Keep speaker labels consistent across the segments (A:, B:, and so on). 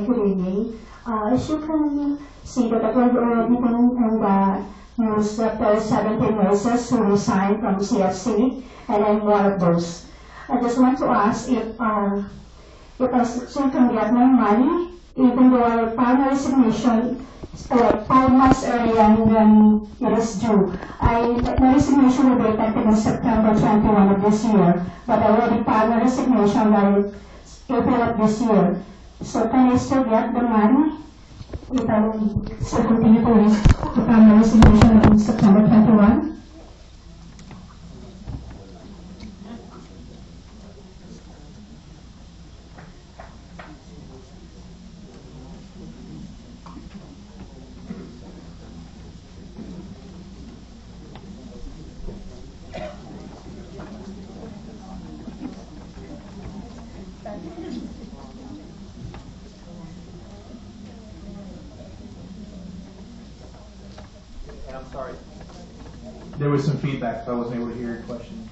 A: good evening. As you can see that we're already in the news that there are 17 nurses who resigned from CFC, and I'm one of those. I just want to ask if I still can get my money, even though I filed my resignation 5 months earlier than it is due. My resignation will be effective in September 21 of this year, but I already filed my resignation by April of this year. So can I still get the money if I will still continue to file my resignation in September 21?
B: I'm sorry. There was some feedback, so I wasn't able to hear your question.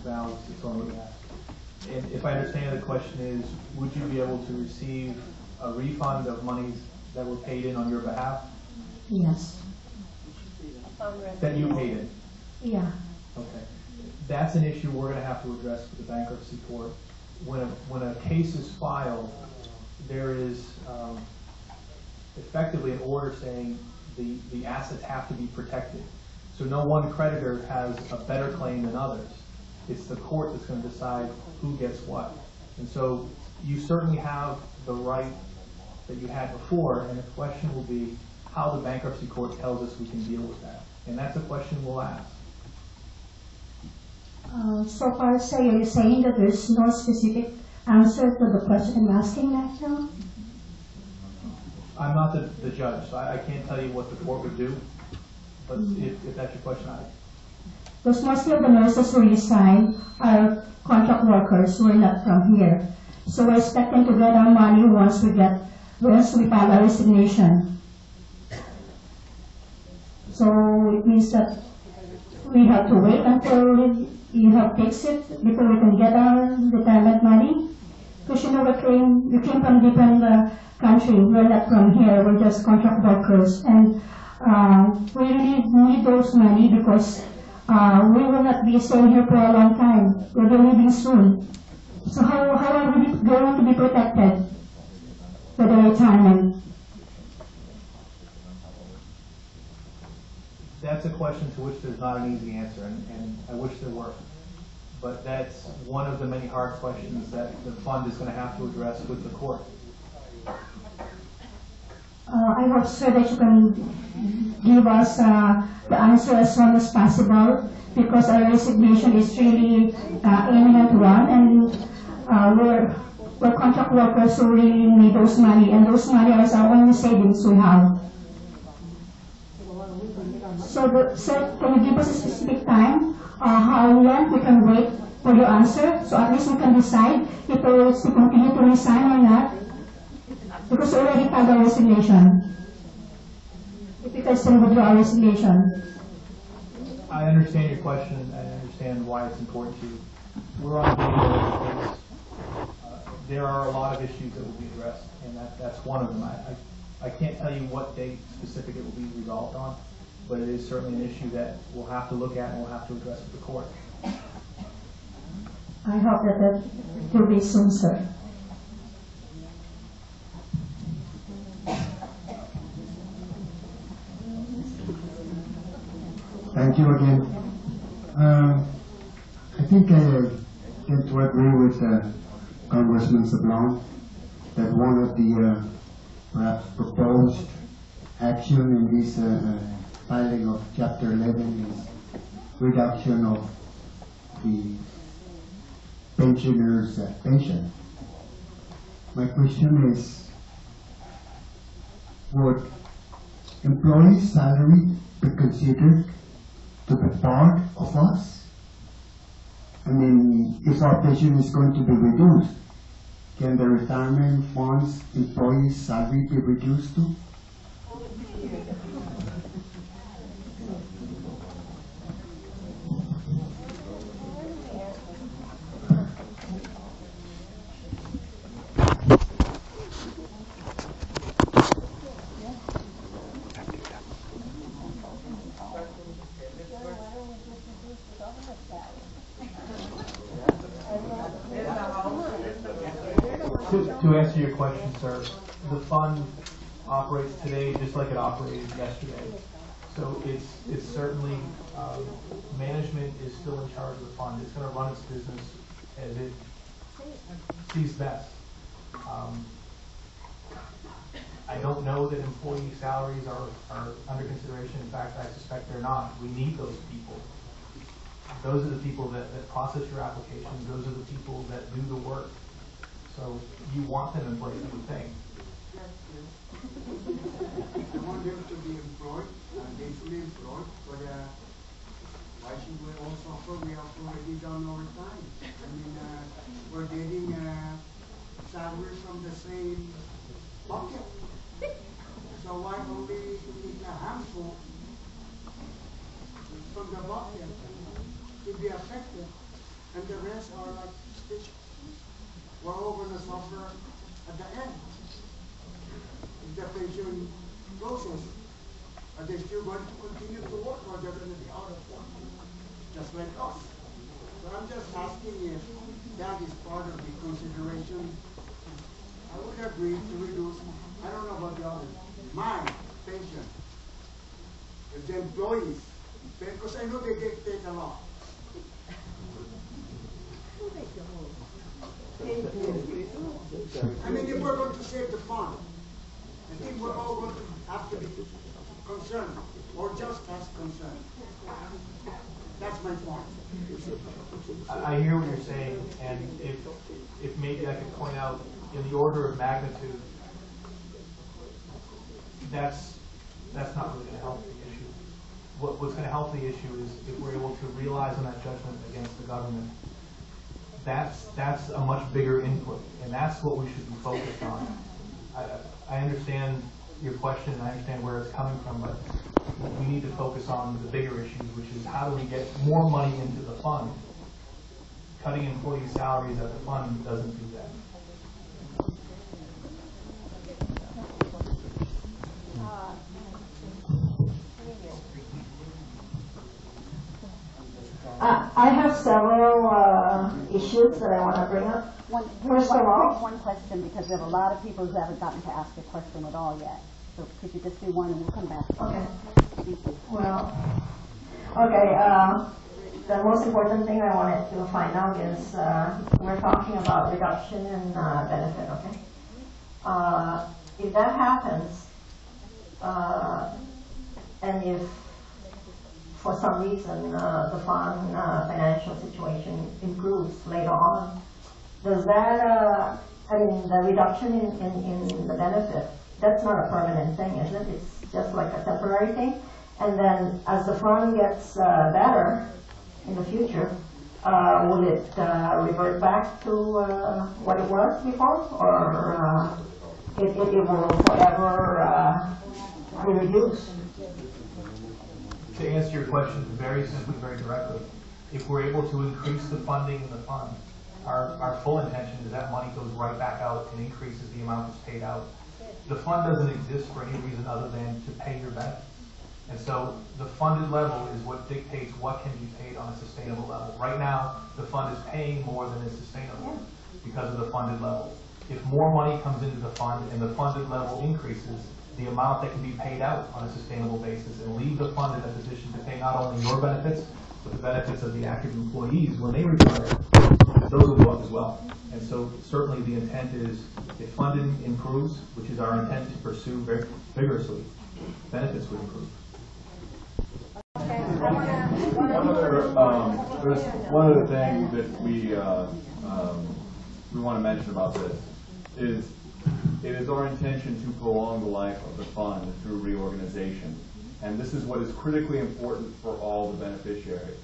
B: Val, it's on what you asked. And if I understand the question is, would you be able to receive a refund of monies that were paid in on your behalf?
A: Yes.
B: That you paid in?
A: Yeah.
B: Okay. That's an issue we're going to have to address with the bankruptcy court. When a case is filed, there is effectively an order saying the assets have to be protected. So no one creditor has a better claim than others. It's the court that's going to decide who gets what. And so you certainly have the right that you had before, and the question will be how the bankruptcy court tells us we can deal with that. And that's a question we'll ask.
A: So far, sir, you're saying that there's no specific answer to the question I'm asking right now?
B: I'm not the judge, so I can't tell you what the court would do. But if that's your question,
A: because mostly of the nurses who resign are contract workers who are not from here. So we're expecting to get our money once we file our resignation. So it means that we have to wait until you have fixed it before we can get our retirement money. Because you know we came from different country. We're not from here. We're just contract workers, and we really need those money because we will not be staying here for a long time. We'll be leaving soon. So how are we going to be protected for the retirement?
B: that's a question to which there's not an easy answer, and I wish there were. But that's one of the many hard questions that the fund is going to have to address with the court.
A: I hope, sir, that you can give us the answer as soon as possible, because our resignation is really imminent one, and we're contract workers who really need those money, and those money are our only savings we have. So, sir, can you give us a specific time how long we can wait for your answer, so at least we can decide if we will continue to resign or not? Because we already filed our resignation. If you can still withdraw our resignation.
B: I understand your question, and I understand why it's important to you. We're on the case. There are a lot of issues that will be addressed, and that's one of them. I can't tell you what date specific it will be resolved on, but it is certainly an issue that we'll have to look at and we'll have to address with the court.
A: I hope that will be soon, sir.
C: Thank you again. I think I tend to agree with Congressman Sablon that one of the perhaps proposed action in this filing of Chapter 11 is reduction of the pensioners' pension. My question is, would employees' salary be considered to be part of us? I mean, if our pension is going to be reduced, can the retirement funds employees' salary be reduced to?
B: To answer your question, sir, the fund operates today just like it operated yesterday. So it's certainly, management is still in charge of the fund. It's going to run its business as it sees best. I don't know that employee salaries are under consideration. In fact, I suspect they're not. We need those people. Those are the people that process your applications. Those are the people that do the work. So you want them in place, you would think.
D: I want them to be employed, gainfully employed, but why should we all suffer? We have already done overtime. I mean, we're getting salary from the same bucket. So why only a handful from the bucket to be affected, and the rest are like stitches? We're all going to suffer at the end. If the pension closes, are they still going to continue to work, or they're going to be out of work, just like us? So I'm just asking if that is part of the consideration. I would agree to reduce, I don't know about the others, my pension. If the employees, because I know they get paid a lot. I mean, if we're going to save the fund, I think we're all going to have to be concerned, or just as concerned. That's my point.
B: I hear what you're saying, and if maybe I could point out in the order of magnitude, that's not really going to help the issue. What's going to help the issue is if we're able to realize on that judgment against the government. That's a much bigger input, and that's what we should be focused on. I understand your question, and I understand where it's coming from, but we need to focus on the bigger issues, which is how do we get more money into the fund? Cutting employee salaries at the fund doesn't do that.
A: I have several issues that I want to bring up. First of all,
E: one question, because we have a lot of people who haven't gotten to ask a question at all yet. So could you just do one and we'll come back?
A: okay.
E: Thank you.
A: Well, okay. The most important thing I wanted to find out is we're talking about reduction in benefit. Okay. If that happens, and if for some reason the fund financial situation improves later on, does that, I mean, the reduction in the benefit, that's not a permanent thing, is it? It's just like a temporary thing? And then as the fund gets better in the future, will it revert back to what it was before? Or it will forever be reduced?
B: To answer your question very simply, very directly, if we're able to increase the funding in the fund, our full intention is that money goes right back out and increases the amount that's paid out. The fund doesn't exist for any reason other than to pay your benefits. And so the funded level is what dictates what can be paid on a sustainable level. Right now, the fund is paying more than is sustainable because of the funded level. If more money comes into the fund and the funded level increases, the amount that can be paid out on a sustainable basis and leave the fund in a position to pay not only your benefits, but the benefits of the active employees when they retire, those will go up as well. And so certainly the intent is if funding improves, which is our intent to pursue very vigorously, benefits would improve.
F: One other thing that we want to mention about this is it is our intention to prolong the life of the fund through reorganization. And this is what is critically important for all the beneficiaries.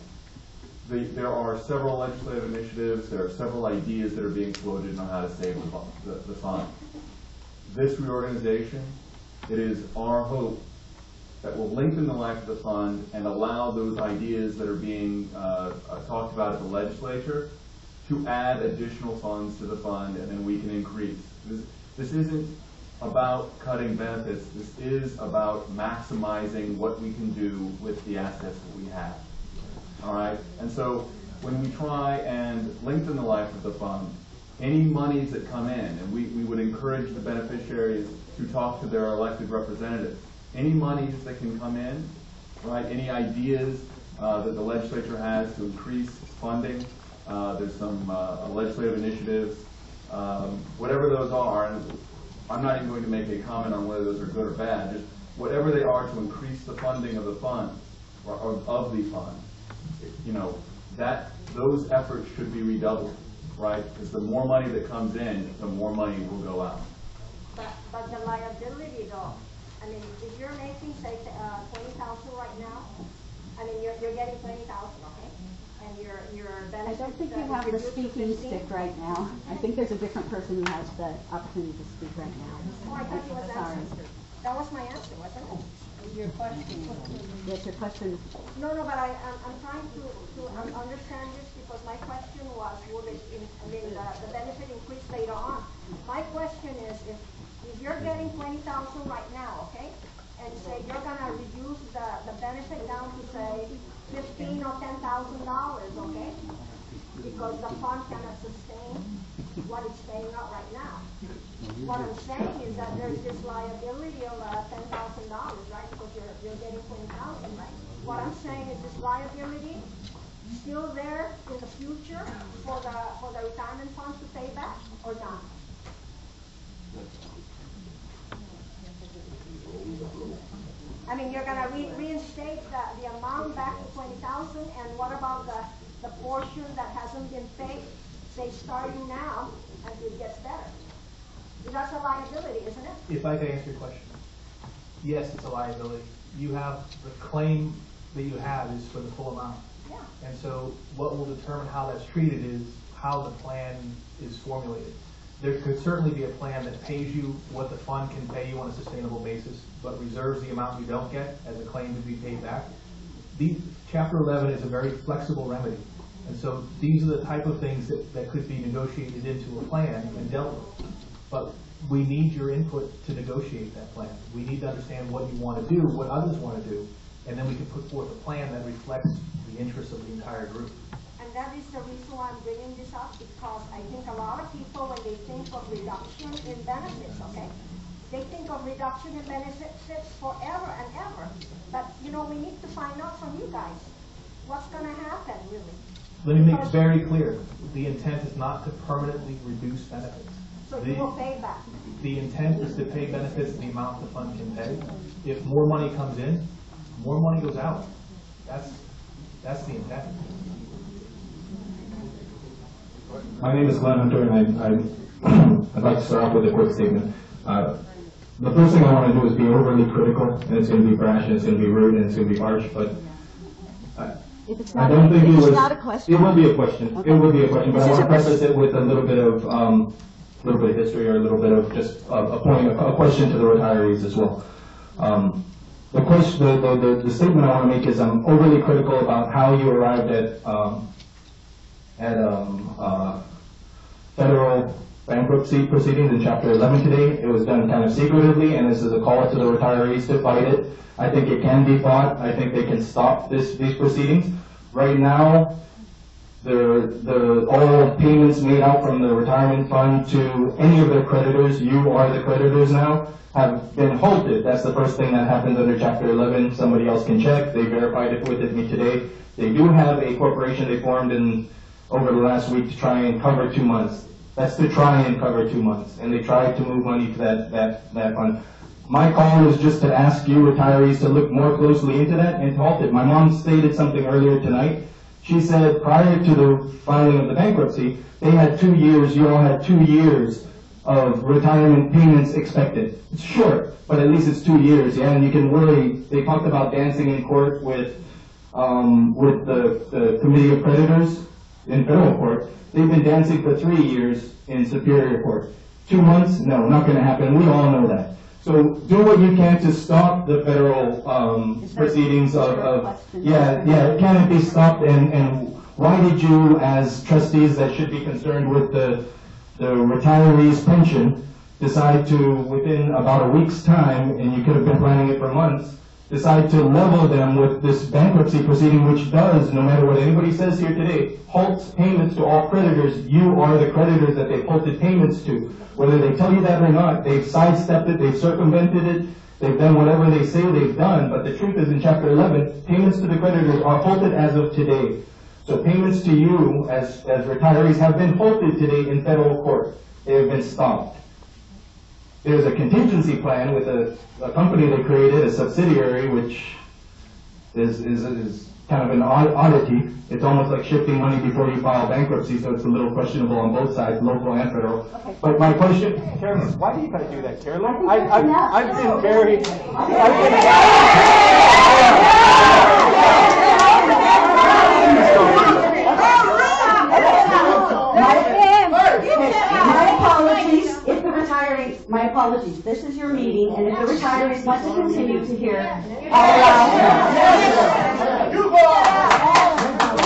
F: There are several legislative initiatives, there are several ideas that are being floated on how to save the fund. This reorganization, it is our hope that will lengthen the life of the fund and allow those ideas that are being talked about at the legislature to add additional funds to the fund, and then we can increase. This isn't about cutting benefits. This is about maximizing what we can do with the assets that we have. All right? And so when we try and lengthen the life of the fund, any monies that come in, and we would encourage the beneficiaries to talk to their elected representatives. Any monies that can come in, right, any ideas that the legislature has to increase funding, there's some legislative initiatives, whatever those are, and I'm not even going to make a comment on whether those are good or bad, just whatever they are to increase the funding of the fund, or of the fund, you know, those efforts should be redoubled, right? Because the more money that comes in, the more money will go out.
G: But the liability though, I mean, if you're making, say, 20,000 right now, I mean, you're getting 20,000, okay? And your
E: I
G: benefit.
E: don't think you have the speaking stick right now. I think there's a different person who has the opportunity to speak right now.
G: Oh, I thought you was
E: Sorry.
G: answering. That was my answer, wasn't it?
E: Your question. Yes, your question.
G: No, but I'm trying to understand this because my question was, will it, the benefit increase later on? My question is, if you're getting 20,000 right now, okay, and say you're gonna reduce the benefit down to say $15,000 or $10,000, okay, because the fund cannot sustain what it's paying out right now. What I'm saying is that there's this liability of $10,000, right? Because you're getting 20,000, right? What I'm saying is this liability still there in the future for the retirement funds to pay back or not? I mean, you're gonna reinstate the amount back to 20,000, and what about the portion that hasn't been paid, say starting now, and it gets better? That's a liability, isn't it?
B: If I could answer your question. Yes, it's a liability. You have, the claim that you have is for the full amount.
G: Yeah.
B: And so what will determine how that's treated is how the plan is formulated. There could certainly be a plan that pays you what the fund can pay you on a sustainable basis, but reserves the amount you don't get as a claim to be paid back. Chapter 11 is a very flexible remedy. And so these are the type of things that could be negotiated into a plan and dealt with. But we need your input to negotiate that plan. We need to understand what you want to do, what others want to do, and then we can put forth a plan that reflects the interests of the entire group.
G: And that is the reason why I'm bringing this up, because I think a lot of people, when they think of reduction in benefits, okay, they think of reduction in benefits forever and ever. But, you know, we need to find out from you guys what's going to happen, really.
B: Let me make it very clear. The intent is not to permanently reduce benefits.
G: So you will pay back.
B: The intent is to pay benefits the amount the fund can pay. If more money comes in, more money goes out. That's the intent.
H: My name is Glenn Hunter, and I'd like to start off with a quick statement. The first thing I want to do is be overly critical, and it's going to be brash, and it's going to be rude, and it's going to be harsh, but I don't think it was.
E: Not a question.
H: It will be a question.
E: Okay.
H: It will be a question, but I want to preface it with a little bit of history, or a little bit of just a question to the retirees as well. The statement I want to make is I'm overly critical about how you arrived at federal bankruptcy proceedings in Chapter 11 today. It was done kind of secretively, and this is a call to the retirees to fight it. I think it can be fought. I think they can stop these proceedings. Right now, all payments made out from the retirement fund to any of their creditors, you are the creditors now, have been halted. That's the first thing that happens under Chapter 11. Somebody else can check. They verified it with me today. They do have a corporation they formed over the last week to try and cover 2 months. That's to try and cover 2 months. And they tried to move money to that fund. My call is just to ask you retirees to look more closely into that and to halt it. My mom stated something earlier tonight. She said prior to the filing of the bankruptcy, they had 2 years, you all had 2 years of retirement payments expected. It's short, but at least it's 2 years, yeah, and you can really, they talked about dancing in court with the Committee of Creditors in federal court. They've been dancing for 3 years in Superior Court. 2 months? No, not going to happen. We all know that. So do what you can to stop the federal proceedings can it be stopped? And why did you, as trustees that should be concerned with the retirees' pension, decide to, within about a week's time, and you could have been planning it for months, decide to level them with this bankruptcy proceeding, which does, no matter what anybody says here today, halts payments to all creditors. You are the creditors that they've halted payments to. Whether they tell you that or not, they've sidestepped it, they've circumvented it, they've done whatever they say they've done, but the truth is in Chapter 11, payments to the creditors are halted as of today. So payments to you as retirees have been halted today in federal court. They have been stopped. There's a contingency plan with a company they created, a subsidiary, which is kind of an oddity. It's almost like shifting money before you file bankruptcy, so it's a little questionable on both sides, local and federal.
E: Okay.
H: But my question, Carolyn, why do you gotta do that, Carolyn? I've been very,
E: My apologies, this is your meeting, and if the retirees want to continue to hear, I'll allow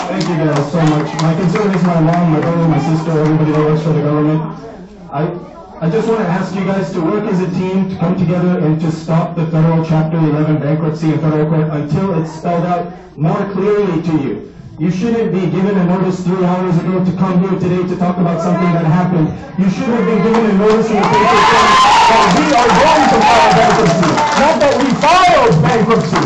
H: Thank you guys so much. My concern is my mom, my brother, my sister, everybody that works for the government. I just want to ask you guys to work as a team, to come together and to stop the federal Chapter 11 bankruptcy in federal court until it's spelled out more clearly to you. You shouldn't be given a notice 3 hours ago to come here today to talk about something that happened. You should have been given a notice in the paper saying that we are going to file bankruptcy, not that we filed bankruptcy.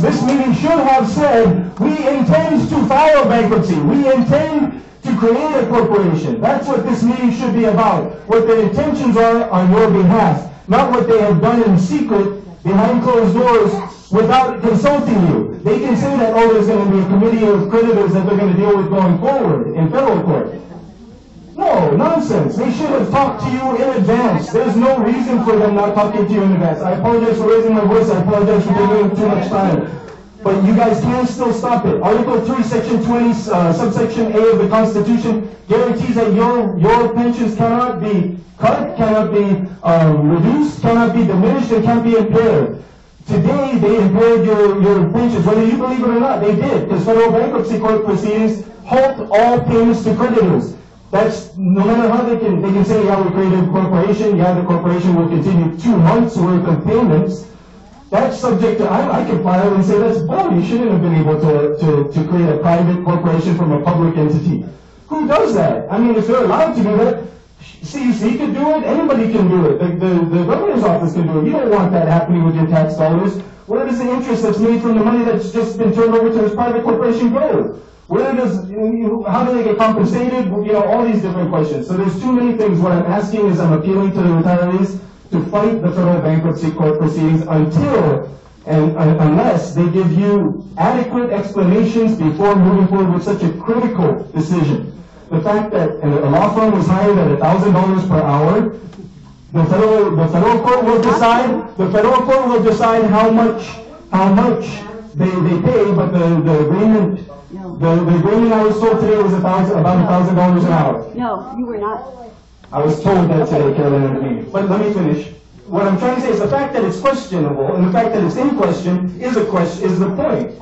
H: This meeting should have said, we intend to file bankruptcy. We intend to create a corporation. That's what this meeting should be about. What the intentions are on your behalf, not what they have done in secret behind closed doors without consulting you. They can say that, oh, there's going to be a committee of creditors that they're going to deal with going forward in federal court. No, nonsense. They should have talked to you in advance. There's no reason for them not talking to you in advance. I apologize for raising my voice. I apologize for taking too much time. But you guys can still stop it. Article 3, Section 20, subsection A of the Constitution guarantees that your pensions cannot be cut, cannot be reduced, cannot be diminished, and can't be impaired. Today, they impaired your pensions, whether you believe it or not. They did, because federal bankruptcy court proceedings halt all payments to creditors. That's, no matter how they can say, yeah, we created a corporation, yeah, the corporation will continue 2 months worth of payments. That's subject to, I can file and say that's bull. You shouldn't have been able to create a private corporation from a public entity. Who does that? I mean, if they're allowed to do that, CEC can do it, anybody can do it. The governor's office can do it. You don't want that happening with your tax dollars. Where does the interest that's made from the money that's just been turned over to this private corporation go? How do they get compensated? All these different questions. So there's too many things. What I'm asking is I'm appealing to the retirees to fight the federal bankruptcy court proceedings unless they give you adequate explanations before moving forward with such a critical decision. The fact that a law firm was hired at $1,000 per hour, the federal court will decide. The federal court will decide how much they pay, but the agreement I was told today was about $1,000 an hour.
E: No, you were not.
H: I was told that today, Carolyn, in the meeting. But let me finish. What I'm trying to say is the fact that it's questionable and the fact that it's in question is the point.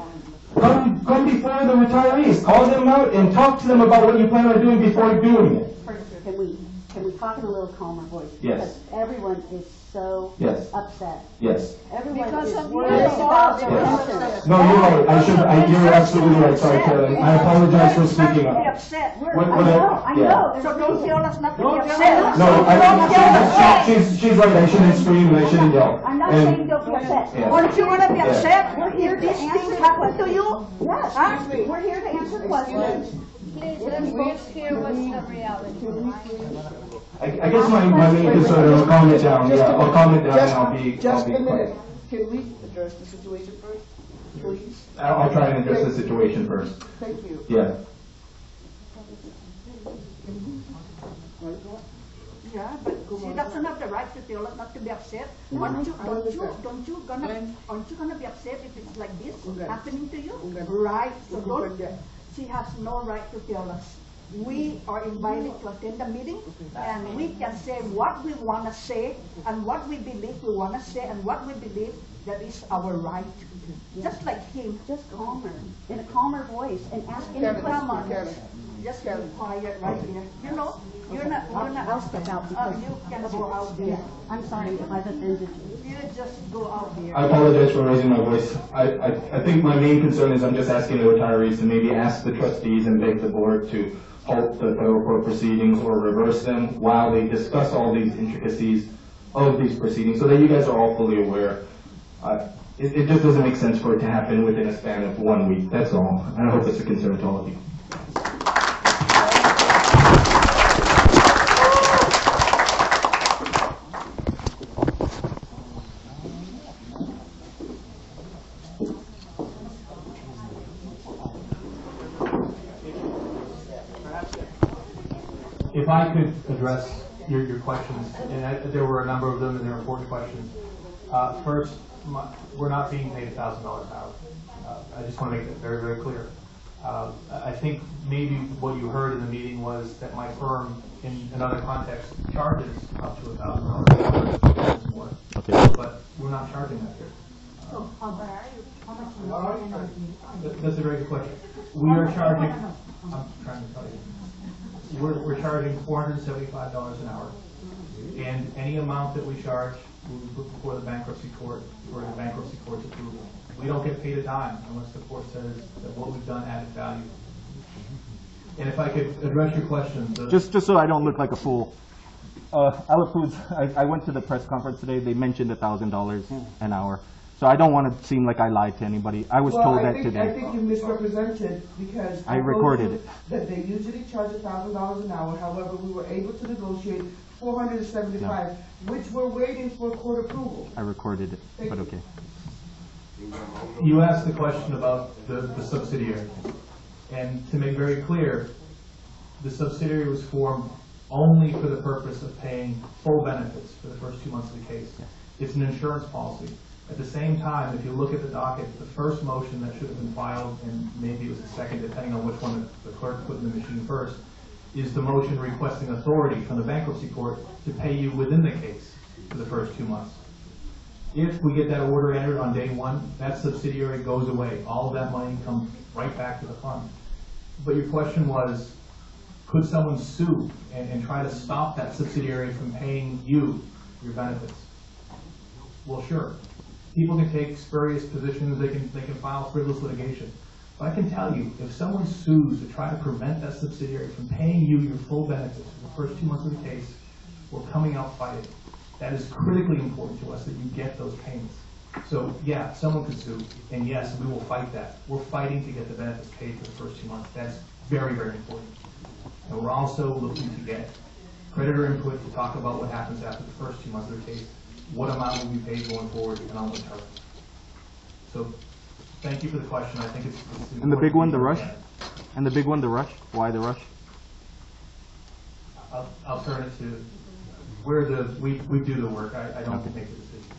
H: Come before the retirees, call them out and talk to them about what you plan on doing before doing it.
E: Can we talk in a little calmer voice?
H: Yes.
E: Because everyone is so upset.
H: Yes.
E: Everyone
G: Because
E: is
G: of
E: worried
G: you.
E: about their
H: Yes.
E: pensions.
H: No, you're right. You're absolutely right. Sorry, Carolyn. I apologize for speaking up.
G: Be upset.
E: I know.
G: So don't tell us not to be upset.
H: No, she's right. I shouldn't scream and I shouldn't yell.
E: I'm not saying don't be upset.
H: Yeah.
G: Aren't you gonna be
H: Yeah.
G: upset?
E: We're here to
G: These
E: answer
G: things happen to you?
E: Yes,
G: Huh?
E: we're here to answer questions.
I: Please, let's hear what's the reality.
H: I guess my main concern, I'll calm it down. Yeah, I'll calm it down and I'll be
D: Just a
H: quiet.
D: minute. Can we address the situation first, please?
H: I'll try and address the situation first.
D: Thank you.
H: Yeah.
G: Yeah, but she doesn't have the right to tell us not to be upset. Aren't you gonna be upset if it's like this happening to you? Right, so she has no right to tell us. We are invited to attend the meeting, and we can say what we want to say, and what we believe we want to say, and what we believe
J: that is our right. Just like him.
E: Just calmer, in a calmer voice, and ask any questions.
J: Just be quiet right here. You know, you're not
E: I'll step out because
J: you can go out there.
E: I'm sorry if I've offended you.
J: You just go out there.
H: I apologize for raising my voice. I think my main concern is I'm just asking the retirees to maybe ask the trustees and beg the board to halt the federal court proceedings or reverse them while they discuss all these intricacies of these proceedings so that you guys are all fully aware. It just doesn't make sense for it to happen within a span of 1 week, that's all. And I hope it's a concern to all of you.
B: If I could address your questions, and there were a number of them, and they're important questions. First, we're not being paid $1,000 an hour. I just want to make that very, very clear. I think maybe what you heard in the meeting was that my firm, in another context, charges up to $1,000 more. Okay. But we're not charging that here.
A: So, how much
B: That's a very good question. We are charging, I'm trying to tell you. We're charging $475 an hour, and any amount that we charge, we put before the bankruptcy court for the bankruptcy court's approval. We don't get paid a dime unless the court says that what we've done added value. And if I could address your question,
K: just so I don't look like a fool. Ala Foods, I went to the press conference today. They mentioned $1,000 an hour. So I don't want to seem like I lied to anybody. I was told that today.
L: I think you misrepresented because
K: I recorded it.
L: That they usually charge $1,000 an hour. However, we were able to negotiate $475, which we're waiting for court approval.
K: I recorded it, but okay.
B: You asked the question about the subsidiary, and to make very clear, the subsidiary was formed only for the purpose of paying full benefits for the first 2 months of the case. It's an insurance policy. At the same time, if you look at the docket, the first motion that should have been filed, and maybe it was the second, depending on which one the clerk put in the machine first, is the motion requesting authority from the bankruptcy court to pay you within the case for the first 2 months. If we get that order entered on day one, that subsidiary goes away. All of that money comes right back to the fund. But your question was, could someone sue and try to stop that subsidiary from paying you your benefits? Well, sure. People can take spurious positions, they can file frivolous litigation. But I can tell you, if someone sues to try to prevent that subsidiary from paying you your full benefits for the first 2 months of the case, we're coming out fighting. That is critically important to us that you get those payments. So yeah, someone could sue, and yes, we will fight that. We're fighting to get the benefits paid for the first 2 months. That's very, very important. And we're also looking to get creditor input to talk about what happens after the first 2 months of the case. What amount will be paid going forward, and on what terms. So, thank you for the question. I think it's
K: and the big one, the rush? And the big one, the rush? Why the rush?
B: I'll turn it to where we do the work. I don't make the decision.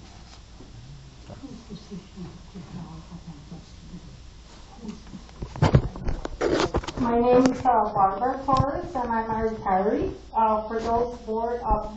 A: My name is Barbara Torres, and I'm a retiree for those board of